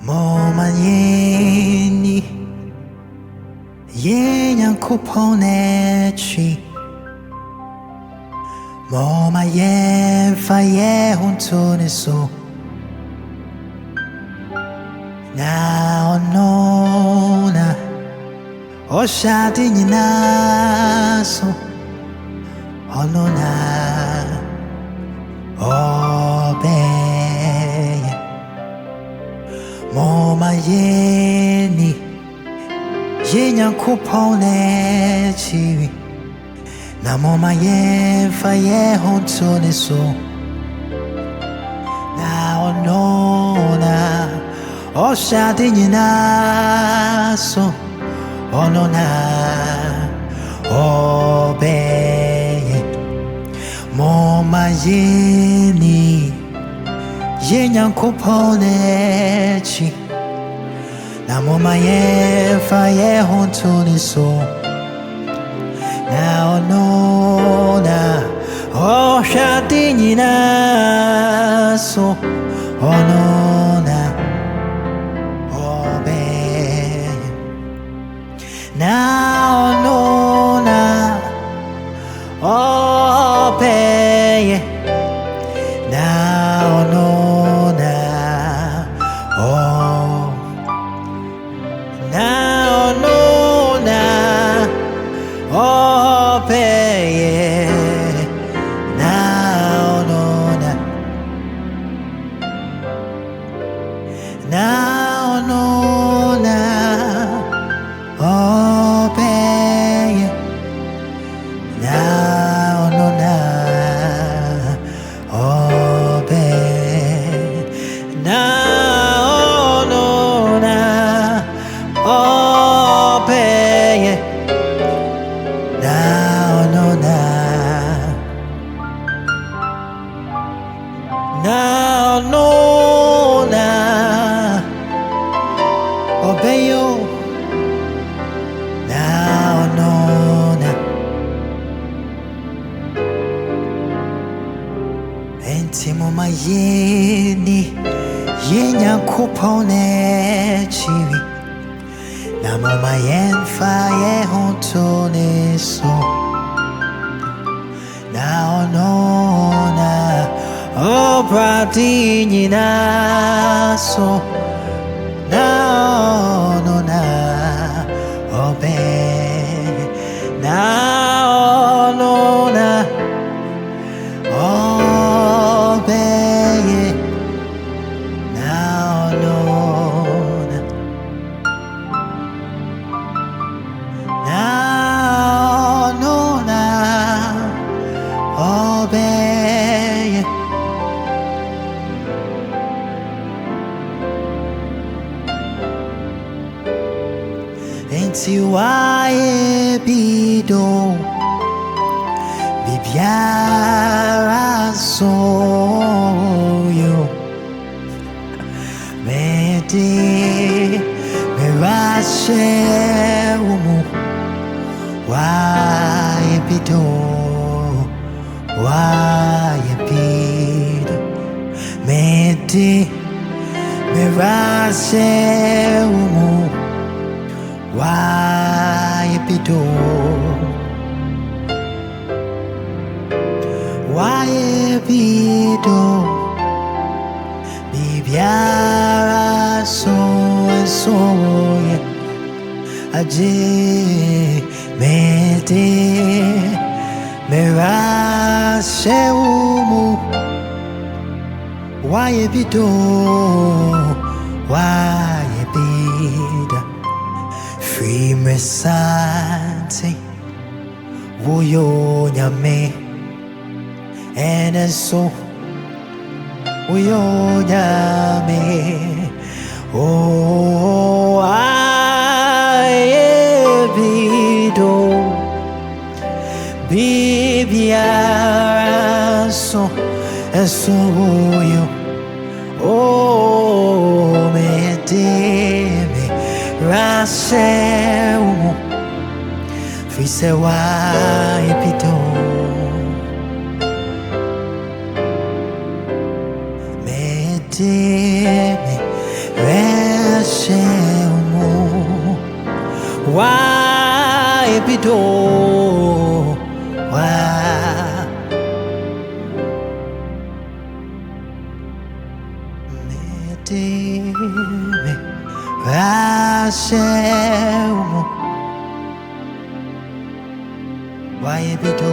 Momanyeni Yenyankuponechi Moma yenfa yehuntuniso Na onona Oshadi ninaso Onona Obeye Moma yeni Yenyankuponechi Na moma yenfa yehuntuniso Na onona Oshadi ninaso Onona Obeye Moma yeni Yenyankuponechi Na moma yenfa yehuntuniso Na onona Oshadi ninaso Onona Obeye Na onona Obeye Na onona Oh Na onona Obeye Na onona Na onona Obeye Na onona Obeye Na onona Obeye Na onona Na onona Obeye Na onona Enti moma yeni Yenyankuponechi Na moma yenfa yehuntuniso Na onona Obradi ninaso Na onona Obeye Na onona Obeye Na onona Na onona Obeye Enti wae bido Bibiara soyo Mede Merashe umu Wae bido Wae bido Mede Merashe umu Wae bido Wae bido Bibiara so yeah Agyemang-Badu Merashe umu Wae bido Wae bida Free me sante Woyo nyame Ene so Woyo nyame Oh aye bido Bibiara so Eso woyo Oh me deme Rashe umu Fise wae bido Medley Reshemu Wa epido Wa Medley Reshemu Wa epido